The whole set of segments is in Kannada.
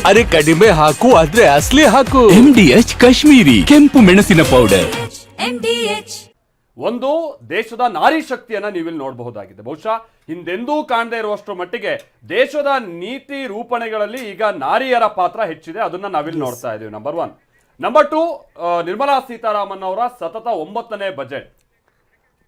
ಅರೆ ಕಡಿಮೆ ಹಾಕು ಆದ್ರೆ ಅಸ್ಲಿ ಹಾಕು. MDH ಕಾಶ್ಮೀರಿ ಕೆಂಪು ಮೆಣಸಿನ ಪೌಡರ್. ಒಂದು ದೇಶದ ನಾರಿ ಶಕ್ತಿಯನ್ನ ನೀವಿಲ್ಲಿ ನೋಡಬಹುದಾಗಿದೆ. ಬಹುಶಃ ಹಿಂದೆಂದೂ ಕಾಣದೇ ಇರುವಷ್ಟರ ಮಟ್ಟಿಗೆ ದೇಶದ ನೀತಿ ರೂಪಣೆಗಳಲ್ಲಿ ಈಗ ನಾರಿಯರ ಪಾತ್ರ ಹೆಚ್ಚಿದೆ. ಅದನ್ನ ನಾವಿಲ್ಲಿ ನೋಡ್ತಾ ಇದ್ದೀವಿ. ನಂಬರ್ 1. ನಂಬರ್ 2, ನಿರ್ಮಲಾ ಸೀತಾರಾಮನ್ ಅವರ ಸತತ 9ನೇ ಬಜೆಟ್.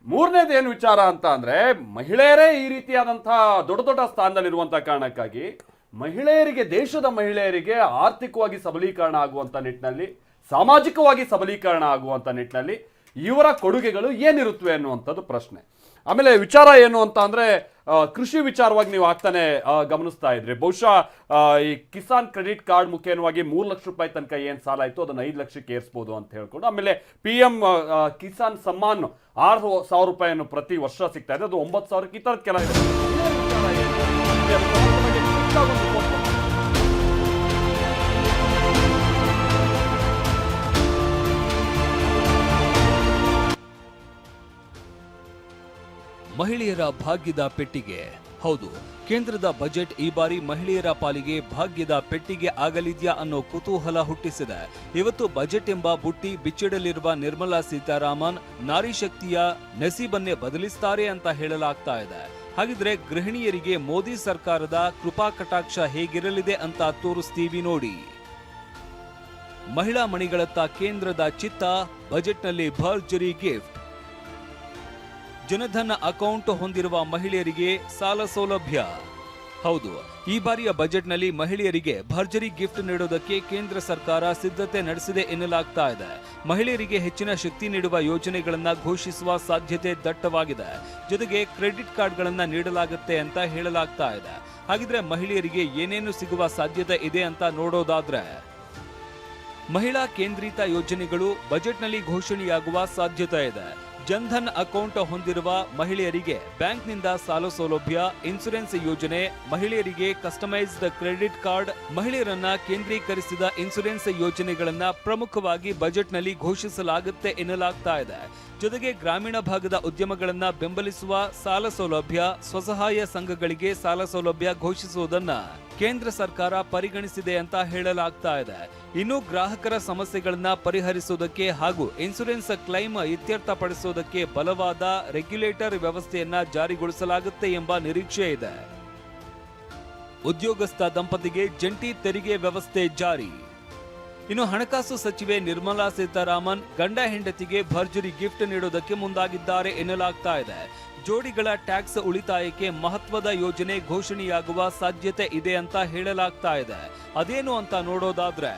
ಮೂರನೇದು ಏನು ವಿಚಾರ ಅಂತ ಅಂದ್ರೆ, ಮಹಿಳೆಯರೇ ಈ ರೀತಿಯಾದಂತಹ ದೊಡ್ಡ ದೊಡ್ಡ ಸ್ಥಾನದಲ್ಲಿರುವಂತಹ ಕಾರಣಕ್ಕಾಗಿ ಮಹಿಳೆಯರಿಗೆ, ದೇಶದ ಮಹಿಳೆಯರಿಗೆ ಆರ್ಥಿಕವಾಗಿ ಸಬಲೀಕರಣ ಆಗುವಂತ ನಿಟ್ಟಿನಲ್ಲಿ, ಸಾಮಾಜಿಕವಾಗಿ ಸಬಲೀಕರಣ ಆಗುವಂತ ನಿಟ್ಟಿನಲ್ಲಿ ಇವರ ಕೊಡುಗೆಗಳು ಏನಿರುತ್ತವೆ ಅನ್ನುವಂಥದ್ದು ಪ್ರಶ್ನೆ. ಆಮೇಲೆ ವಿಚಾರ ಏನು ಅಂತ ಅಂದ್ರೆ, ಕೃಷಿ ವಿಚಾರವಾಗಿ ನೀವು ಆಗ್ತಾನೆ ಗಮನಿಸ್ತಾ ಇದ್ರಿ. ಬಹುಶಃ ಈ ಕಿಸಾನ್ ಕ್ರೆಡಿಟ್ ಕಾರ್ಡ್ ಮುಖೇನವಾಗಿ 3 ಲಕ್ಷ ರೂಪಾಯಿ ತನಕ ಏನು ಸಾಲ ಇತ್ತು ಅದನ್ನು 5 ಲಕ್ಷಕ್ಕೆ ಏರಿಸಬಹುದು ಅಂತ ಹೇಳ್ಕೊಂಡು, ಆಮೇಲೆ PM ಕಿಸಾನ್ ಸಮ್ಮಾನ್ 6,000 ರೂಪಾಯಿಯನ್ನು ಪ್ರತಿ ವರ್ಷ ಸಿಗ್ತಾ ಇದೆ, ಅದು 9,000 ಈ ಥರದ ಕೆಲ. ಮಹಿಳೆಯರ ಭಾಗ್ಯದ ಪೆಟ್ಟಿಗೆ. ಹೌದು, ಕೇಂದ್ರದ ಬಜೆಟ್ ಈ ಬಾರಿ ಮಹಿಳೆಯರ ಪಾಲಿಗೆ ಭಾಗ್ಯದ ಪೆಟ್ಟಿಗೆ ಆಗಲಿದ್ಯಾ ಅನ್ನೋ ಕುತೂಹಲ ಹುಟ್ಟಿಸಿದೆ. ಇವತ್ತು ಬಜೆಟ್ ಎಂಬ ಬುಟ್ಟಿ ಬಿಚ್ಚಿಡಲಿರುವ ನಿರ್ಮಲಾ ಸೀತಾರಾಮನ್ ನಾರಿ ಶಕ್ತಿಯ ನಸೀಬನ್ನೇ ಬದಲಿಸ್ತಾರೆ ಅಂತ ಹೇಳಲಾಗ್ತಾ ಇದೆ. ಹಾಗಿದ್ರೆ ಗೃಹಿಣಿಯರಿಗೆ ಮೋದಿ ಸರ್ಕಾರದ ಕೃಪಾ ಕಟಾಕ್ಷ ಹೇಗಿರಲಿದೆ ಅಂತ ತೋರಿಸ್ತೀವಿ ನೋಡಿ. ಮಹಿಳಾ ಮಣಿಗಳತ್ತ ಕೇಂದ್ರದ ಚಿತ್ತ, ಬಜೆಟ್ನಲ್ಲಿ ಭರ್ಜರಿ ಗಿಫ್ಟ್. ಜನಧನ್ ಅಕೌಂಟ್ ಹೊಂದಿರುವ ಮಹಿಳೆಯರಿಗೆ ಸಾಲ ಸೌಲಭ್ಯ. ಹೌದು, ಈ ಬಾರಿಯ ಬಜೆಟ್ನಲ್ಲಿ ಮಹಿಳೆಯರಿಗೆ ಭರ್ಜರಿ ಗಿಫ್ಟ್ ನೀಡೋದಕ್ಕೆ ಕೇಂದ್ರ ಸರ್ಕಾರ ಸಿದ್ಧತೆ ನಡೆಸಿದೆ ಎನ್ನಲಾಗ್ತಾ ಇದೆ. ಮಹಿಳೆಯರಿಗೆ ಹೆಚ್ಚಿನ ಶಕ್ತಿ ನೀಡುವ ಯೋಜನೆಗಳನ್ನ ಘೋಷಿಸುವ ಸಾಧ್ಯತೆ ದಟ್ಟವಾಗಿದೆ. ಜೊತೆಗೆ ಕ್ರೆಡಿಟ್ ಕಾರ್ಡ್ಗಳನ್ನ ನೀಡಲಾಗುತ್ತೆ ಅಂತ ಹೇಳಲಾಗ್ತಾ ಇದೆ. ಹಾಗಿದ್ರೆ ಮಹಿಳೆಯರಿಗೆ ಏನೇನು ಸಿಗುವ ಸಾಧ್ಯತೆ ಇದೆ ಅಂತ ನೋಡೋದಾದ್ರೆ, ಮಹಿಳಾ ಕೇಂದ್ರಿತ ಯೋಜನೆಗಳು ಬಜೆಟ್ನಲ್ಲಿ ಘೋಷಣೆಯಾಗುವ ಸಾಧ್ಯತೆ ಇದೆ. ಜನ್ಧನ್ ಅಕೌಂಟ್ ಹೊಂದಿರುವ ಮಹಿಳೆಯರಿಗೆ ಬ್ಯಾಂಕ್ನಿಂದ ಸಾಲ ಸೌಲಭ್ಯ, ಇನ್ಸೂರೆನ್ಸ್ ಯೋಜನೆ, ಮಹಿಳೆಯರಿಗೆ ಕಸ್ಟಮೈಸ್ಡ್ ಕ್ರೆಡಿಟ್ ಕಾರ್ಡ್, ಮಹಿಳೆಯರನ್ನ ಕೇಂದ್ರೀಕರಿಸಿದ ಇನ್ಸೂರೆನ್ಸ್ ಯೋಜನೆಗಳನ್ನ ಪ್ರಮುಖವಾಗಿ ಬಜೆಟ್ನಲ್ಲಿ ಘೋಷಿಸಲಾಗುತ್ತೆ ಎನ್ನಲಾಗ್ತಾ ಇದೆ. ಜೊತೆಗೆ ಗ್ರಾಮೀಣ ಭಾಗದ ಉದ್ಯಮಗಳನ್ನ ಬೆಂಬಲಿಸುವ ಸಾಲ ಸೌಲಭ್ಯ, ಸ್ವಸಹಾಯ ಸಂಘಗಳಿಗೆ ಸಾಲ ಸೌಲಭ್ಯ ಘೋಷಿಸುವುದನ್ನ ಕೇಂದ್ರ ಸರ್ಕಾರ ಪರಿಗಣಿಸಿದೆ ಅಂತ ಹೇಳಲಾಗ್ತಾ ಇದೆ. ಇನ್ನು ಗ್ರಾಹಕರ ಸಮಸ್ಯೆಗಳನ್ನ ಪರಿಹರಿಸುವುದಕ್ಕೆ ಹಾಗೂ ಇನ್ಸೂರೆನ್ಸ್ ಕ್ಲೈಮ್ ಇತ್ಯರ್ಥಪಡಿಸುವುದಕ್ಕೆ ಬಲವಾದ ರೆಗ್ಯುಲೇಟರ್ ವ್ಯವಸ್ಥೆಯನ್ನ ಜಾರಿಗೊಳಿಸಲಾಗುತ್ತೆ ಎಂಬ ನಿರೀಕ್ಷೆ ಇದೆ. ಉದ್ಯೋಗಸ್ಥ ದಂಪತಿಗೆ ಜಂಟಿ ತೆರಿಗೆ ವ್ಯವಸ್ಥೆ ಜಾರಿ. ಇನ್ನು ಹಣಕಾಸು ಸಚಿವೆ ನಿರ್ಮಲಾ ಸೀತಾರಾಮನ್ ಗಂಡ ಹೆಂಡತಿಗೆ ಭರ್ಜರಿ ಗಿಫ್ಟ್ ನೀಡೋದಕ್ಕೆ ಮುಂದಾಗಿದ್ದಾರೆ ಎನ್ನಲಾಗ್ತಾ ಇದೆ. ಜೋಡಿಗಳ ಟ್ಯಾಕ್ಸ್ ಉಳಿತಾಯಕ್ಕೆ ಮಹತ್ವದ ಯೋಜನೆ ಘೋಷಣೆಯಾಗುವ ಸಾಧ್ಯತೆ ಇದೆ ಅಂತ ಹೇಳಲಾಗ್ತಾ ಇದೆ. ಅದೇನು ಅಂತ ನೋಡೋದಾದ್ರೆ,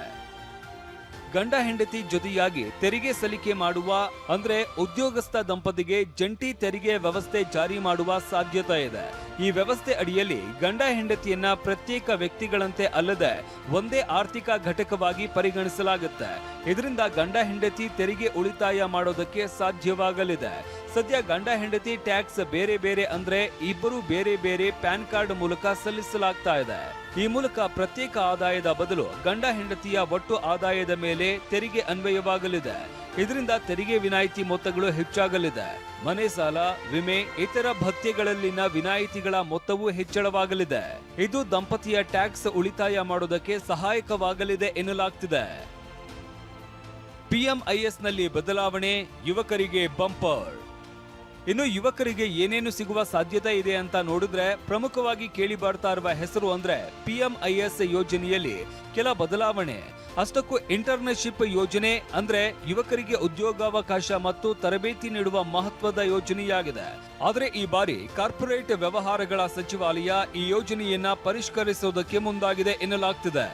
ಗಂಡ ಹೆಂಡತಿ ಜೊತೆಯಾಗಿ ತೆರಿಗೆ ಸಲ್ಲಿಕೆ ಮಾಡುವ ಅಂದ್ರೆ ಉದ್ಯೋಗಸ್ಥ ದಂಪತಿಗೆ ಜಂಟಿ ತೆರಿಗೆ ವ್ಯವಸ್ಥೆ ಜಾರಿ ಮಾಡುವ ಸಾಧ್ಯತೆ ಇದೆ. ಈ ವ್ಯವಸ್ಥೆ ಅಡಿಯಲ್ಲಿ ಗಂಡ ಹೆಂಡತಿಯನ್ನ ಪ್ರತ್ಯೇಕ ವ್ಯಕ್ತಿಗಳಂತೆ ಅಲ್ಲದೆ ಒಂದೇ ಆರ್ಥಿಕ ಘಟಕವಾಗಿ ಪರಿಗಣಿಸಲಾಗುತ್ತೆ. ಇದರಿಂದ ಗಂಡ ಹೆಂಡತಿ ತೆರಿಗೆ ಉಳಿತಾಯ ಮಾಡೋದಕ್ಕೆ ಸಾಧ್ಯವಾಗಲಿದೆ. ಸದ್ಯ ಗಂಡ ಹೆಂಡತಿ ಟ್ಯಾಕ್ಸ್ ಬೇರೆ ಬೇರೆ ಅಂದ್ರೆ ಇಬ್ಬರು ಬೇರೆ ಬೇರೆ ಪ್ಯಾನ್ ಕಾರ್ಡ್ ಮೂಲಕ ಸಲ್ಲಿಸಲಾಗ್ತಾ ಇದೆ. ಈ ಮೂಲಕ ಪ್ರತ್ಯೇಕ ಆದಾಯದ ಬದಲು ಗಂಡ ಹೆಂಡತಿಯ ಒಟ್ಟು ಆದಾಯದ ಮೇಲೆ ತೆರಿಗೆ ಅನ್ವಯವಾಗಲಿದೆ. ಇದರಿಂದ ತೆರಿಗೆ ವಿನಾಯಿತಿ ಮೊತ್ತಗಳು ಹೆಚ್ಚಾಗಲಿದೆ. ಮನೆ ಸಾಲ, ವಿಮೆ, ಇತರ ಭತ್ಯೆಗಳಲ್ಲಿನ ವಿನಾಯಿತಿಗಳ ಮೊತ್ತವೂ ಹೆಚ್ಚಳವಾಗಲಿದೆ. ಇದು ದಂಪತಿಯ ಟ್ಯಾಕ್ಸ್ ಉಳಿತಾಯ ಮಾಡೋದಕ್ಕೆ ಸಹಾಯಕವಾಗಲಿದೆ ಎನ್ನಲಾಗ್ತಿದೆ. PMISನಲ್ಲಿ ಬದಲಾವಣೆ, ಯುವಕರಿಗೆ ಬಂಪರ್. ಇನ್ನು ಯುವಕರಿಗೆ ಏನೇನು ಸಿಗುವ ಸಾಧ್ಯತೆ ಇದೆ ಅಂತ ನೋಡಿದ್ರೆ, ಪ್ರಮುಖವಾಗಿ ಕೇಳಿ ಬರ್ತಾ ಇರುವ ಹೆಸರು ಅಂದ್ರೆ PMIS ಯೋಜನೆಯಲ್ಲಿ ಕೆಲ ಬದಲಾವಣೆ. ಅಷ್ಟಕ್ಕೂ ಇಂಟರ್ನ್ಶಿಪ್ ಯೋಜನೆ ಅಂದ್ರೆ ಯುವಕರಿಗೆ ಉದ್ಯೋಗಾವಕಾಶ ಮತ್ತು ತರಬೇತಿ ನೀಡುವ ಮಹತ್ವದ ಯೋಜನೆಯಾಗಿದೆ. ಆದರೆ ಈ ಬಾರಿ ಕಾರ್ಪೊರೇಟ್ ವ್ಯವಹಾರಗಳ ಸಚಿವಾಲಯ ಈ ಯೋಜನೆಯನ್ನ ಪರಿಷ್ಕರಿಸುವುದಕ್ಕೆ ಮುಂದಾಗಿದೆ ಎನ್ನಲಾಗ್ತಿದೆ.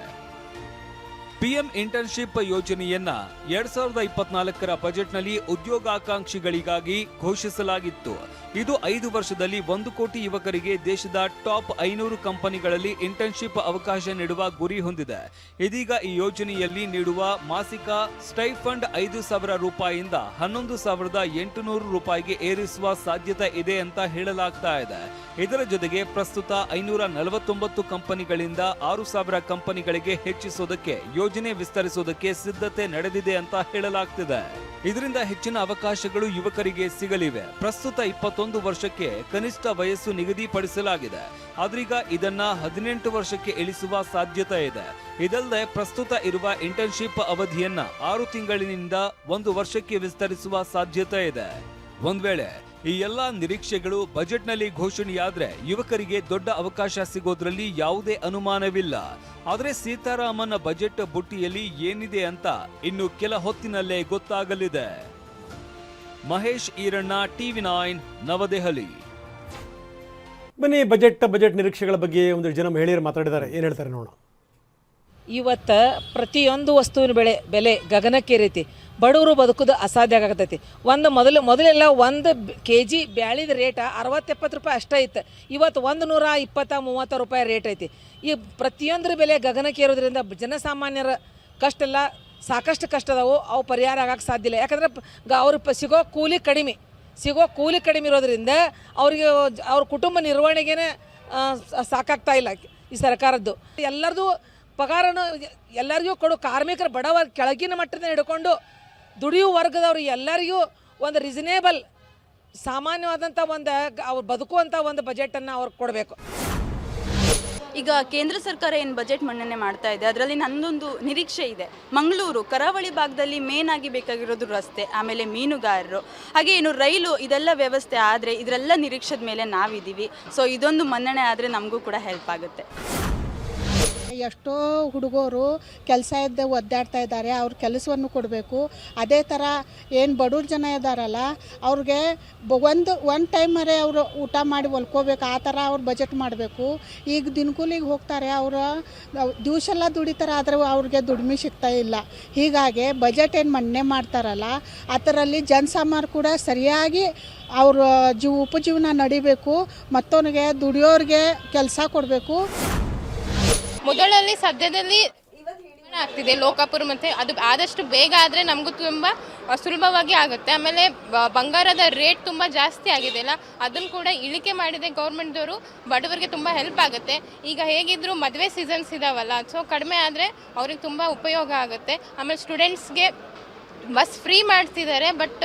PM ಇಂಟರ್ನ್ಶಿಪ್ ಯೋಜನೆಯನ್ನ 2024ರ ಬಜೆಟ್ನಲ್ಲಿ ಉದ್ಯೋಗಾಕಾಂಕ್ಷಿಗಳಿಗಾಗಿ ಘೋಷಿಸಲಾಗಿತ್ತು. ಇದು 5 ವರ್ಷದಲ್ಲಿ 1 ಕೋಟಿ ಯುವಕರಿಗೆ ದೇಶದ ಟಾಪ್ 500 ಕಂಪನಿಗಳಲ್ಲಿ ಇಂಟರ್ನ್ಶಿಪ್ ಅವಕಾಶ ನೀಡುವ ಗುರಿ ಹೊಂದಿದೆ. ಇದೀಗ ಈ ಯೋಜನೆಯಲ್ಲಿ ನೀಡುವ ಮಾಸಿಕ ಸ್ಟೈಫಂಡ್ 5,000 ರೂಪಾಯಿಯಿಂದ 11,800 ರೂಪಾಯಿಗೆ ಏರಿಸುವ ಸಾಧ್ಯತೆ ಇದೆ ಅಂತ ಹೇಳಲಾಗ್ತಾ ಇದೆ. ಇದರ ಜೊತೆಗೆ ಪ್ರಸ್ತುತ 549 ಕಂಪನಿಗಳಿಂದ 6,000 ಕಂಪನಿಗಳಿಗೆ ಹೆಚ್ಚಿಸುವುದಕ್ಕೆ ಯೋಜನೆ ವಿಸ್ತರಿಸುವುದಕ್ಕೆ ಸಿದ್ಧತೆ ನಡೆದಿದೆ ಅಂತ ಹೇಳಲಾಗ್ತಿದೆ. ಇದರಿಂದ ಹೆಚ್ಚಿನ ಅವಕಾಶಗಳು ಯುವಕರಿಗೆ ಸಿಗಲಿವೆ. ಪ್ರಸ್ತುತ 21 ವರ್ಷಕ್ಕೆ ಕನಿಷ್ಠ ವಯಸ್ಸು ನಿಗದಿಪಡಿಸಲಾಗಿದೆ. ಆದ್ರೀಗ ಇದನ್ನ 18 ವರ್ಷಕ್ಕೆ ಇಳಿಸುವ ಸಾಧ್ಯತೆ ಇದೆ. ಇದಲ್ಲದೆ ಪ್ರಸ್ತುತ ಇರುವ ಇಂಟರ್ನ್ಶಿಪ್ ಅವಧಿಯನ್ನ 6 ತಿಂಗಳಿನಿಂದ 1 ವರ್ಷಕ್ಕೆ ವಿಸ್ತರಿಸುವ ಸಾಧ್ಯತೆ ಇದೆ. ಒಂದ್ ವೇಳೆ ಈ ಎಲ್ಲಾ ನಿರೀಕ್ಷೆಗಳು ಬಜೆಟ್ನಲ್ಲಿ ಘೋಷಣೆಯಾದ್ರೆ ಯುವಕರಿಗೆ ದೊಡ್ಡ ಅವಕಾಶ ಸಿಗೋದ್ರಲ್ಲಿ ಯಾವುದೇ ಅನುಮಾನವಿಲ್ಲ. ಆದ್ರೆ ಸೀತಾರಾಮನ್ ಬಜೆಟ್ ಬುಟ್ಟಿಯಲ್ಲಿ ಏನಿದೆ ಅಂತ ಇನ್ನು ಕೆಲ ಹೊತ್ತಿನಲ್ಲೇ ಗೊತ್ತಾಗಲಿದೆ. ಮಹೇಶ್ ಈರಣ್ಣ, TV9 ನವದೆಹಲಿ. ಬನ್ನಿ ಬಜೆಟ್ ನಿರೀಕ್ಷೆಗಳ ಬಗ್ಗೆ ಒಂದಷ್ಟು ಜನ ಮಹಿಳೆಯರು ಮಾತಾಡಿದ್ದಾರೆ, ಏನು ಹೇಳ್ತಾರೆ ನೋಡೋಣ. ಇವತ್ತು ಪ್ರತಿಯೊಂದು ವಸ್ತುವಿನ ಬೆಲೆ ಗಗನಕ್ಕೇರೈತಿ. ಬಡವರು ಬದುಕೋದು ಅಸಾಧ್ಯ ಆಗತೈತಿ. ಮೊದಲೆಲ್ಲ 1 kg ಬ್ಯಾಳಿದ ರೇಟ 60-70 ರೂಪಾಯಿ ಅಷ್ಟೇ ಇತ್ತು. ಇವತ್ತು 120-30 ರೂಪಾಯಿ ರೇಟ್ ಐತಿ. ಈ ಪ್ರತಿಯೊಂದರ ಬೆಲೆ ಗಗನಕ್ಕೇರೋದ್ರಿಂದ ಜನಸಾಮಾನ್ಯರ ಕಷ್ಟ ಎಲ್ಲ ಸಾಕಷ್ಟು ಕಷ್ಟ ಅದಾವು. ಅವು ಪರಿಹಾರ ಆಗಕ್ಕೆ ಸಾಧ್ಯ ಇಲ್ಲ. ಯಾಕಂದ್ರೆ ಅವ್ರ ಸಿಗೋ ಕೂಲಿ ಕಡಿಮೆ ಇರೋದ್ರಿಂದ ಅವ್ರಿಗೆ ಅವ್ರ ಕುಟುಂಬ ನಿರ್ವಹಣೆಗೇ ಸಾಕಾಗ್ತಾ ಇಲ್ಲ ಈ ಸರ್ಕಾರದ್ದು. ಎಲ್ಲರದು ಪಗಾರನು ಎಲ್ಲರಿಗೂ ಕೊಡು, ಕಾರ್ಮಿಕರ ಬಡವ ಕೆಳಗಿನ ಮಟ್ಟದಿಂದ ಹಿಡ್ಕೊಂಡು ದುಡಿಯುವ ವರ್ಗದವ್ರು ಎಲ್ಲರಿಗೂ ಒಂದು ರೀಸನೇಬಲ್ ಸಾಮಾನ್ಯವಾದಂಥ ಅವ್ರು ಬದುಕುವಂಥ ಒಂದು ಬಜೆಟನ್ನು ಅವ್ರಿಗೆ ಕೊಡಬೇಕು. ಈಗ ಕೇಂದ್ರ ಸರ್ಕಾರ ಏನು ಬಜೆಟ್ ಮಂಡನೆ ಮಾಡ್ತಾ ಇದೆ ಅದರಲ್ಲಿ ನನ್ನೊಂದು ನಿರೀಕ್ಷೆ ಇದೆ. ಮಂಗಳೂರು ಕರಾವಳಿ ಭಾಗದಲ್ಲಿ ಮೇನ್ ಆಗಿ ಬೇಕಾಗಿರೋದು ರಸ್ತೆ, ಆಮೇಲೆ ಮೀನುಗಾರರು, ಹಾಗೆ ಏನು ರೈಲು, ಇದೆಲ್ಲ ವ್ಯವಸ್ಥೆ ಆದರೆ ಇದರೆಲ್ಲ ನಿರೀಕ್ಷೆದ ಮೇಲೆ ನಾವಿದ್ದೀವಿ. ಸೊ ಇದೊಂದು ಮನ್ನಣೆ ಆದರೆ ನಮಗೂ ಕೂಡ ಹೆಲ್ಪ್ ಆಗುತ್ತೆ. ಎಷ್ಟೋ ಹುಡುಗರು ಕೆಲಸ ಇದ್ದೇ ಒದ್ದಾಡ್ತಾ ಇದ್ದಾರೆ, ಅವ್ರ ಕೆಲಸವನ್ನು ಕೊಡಬೇಕು. ಅದೇ ಥರ ಏನು ಬಡವ್ರ ಜನ ಇದ್ದಾರಲ್ಲ ಅವ್ರಿಗೆ ಒಂದು ಟೈಮರೇ ಅವರು ಊಟ ಮಾಡಿ ಹೊಲ್ಕೋಬೇಕು, ಆ ಥರ ಅವ್ರು ಬಜೆಟ್ ಮಾಡಬೇಕು. ಈಗ ದಿನಕೂಲಿಗೆ ಹೋಗ್ತಾರೆ, ಅವರು ದಿವಸೆಲ್ಲ ದುಡಿತಾರೆ, ಆದರೆ ಅವ್ರಿಗೆ ದುಡಿಮೆ ಸಿಗ್ತಾ ಇಲ್ಲ. ಹೀಗಾಗಿ ಬಜೆಟ್ ಏನು ಮಂಡನೆ ಮಾಡ್ತಾರಲ್ಲ ಅದರಲ್ಲಿ ಜನಸಾಮಾನ್ಯರು ಕೂಡ ಸರಿಯಾಗಿ ಅವ್ರ ಉಪಜೀವನ ನಡಿಬೇಕು, ಮತ್ತವನಿಗೆ ದುಡಿಯೋರಿಗೆ ಕೆಲಸ ಕೊಡಬೇಕು. ಮೊದಲಲ್ಲಿ ಸದ್ಯದಲ್ಲಿ ಆಗ್ತಿದೆ ಲೋಕಾಪುರ, ಮತ್ತು ಅದು ಆದಷ್ಟು ಬೇಗ ಆದರೆ ನಮಗೂ ತುಂಬ ಸುಲಭವಾಗಿ ಆಗುತ್ತೆ. ಆಮೇಲೆ ಬಂಗಾರದ ರೇಟ್ ತುಂಬ ಜಾಸ್ತಿ ಆಗಿದೆ ಅಲ್ಲ, ಅದನ್ನು ಕೂಡ ಇಳಿಕೆ ಮಾಡಿದೆ ಗೌರ್ಮೆಂಟ್ದವರು. ಬಡವರಿಗೆ ತುಂಬ ಹೆಲ್ಪ್ ಆಗುತ್ತೆ. ಈಗ ಹೇಗಿದ್ರು ಮದುವೆ ಸೀಸನ್ಸ್ ಇದಾವಲ್ಲ, ಸೊ ಕಡಿಮೆ ಆದರೆ ಅವ್ರಿಗೆ ತುಂಬ ಉಪಯೋಗ ಆಗುತ್ತೆ. ಆಮೇಲೆ ಸ್ಟೂಡೆಂಟ್ಸ್ಗೆ ಬಸ್ ಫ್ರೀ ಮಾಡ್ತಿದ್ದಾರೆ, ಬಟ್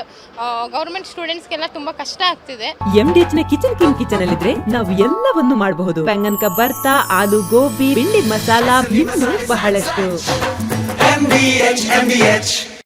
ಗೌರ್ಮೆಂಟ್ ಸ್ಟೂಡೆಂಟ್ಸ್ಗೆಲ್ಲ ತುಂಬಾ ಕಷ್ಟ ಆಗ್ತಿದೆ. MDH ನ ಕಿಚನ್ ಅಲ್ಲಿದ್ರೆ ನಾವು ಎಲ್ಲವನ್ನು ಮಾಡಬಹುದು. ಬೆಂಗನ್ ಕಾ ಬರ್ತಾ, ಆಲೂ ಗೋಬಿ, ಬಿಂಡಿ ಮಸಾಲಾ, ಇನ್ನೂ ಬಹಳಷ್ಟು.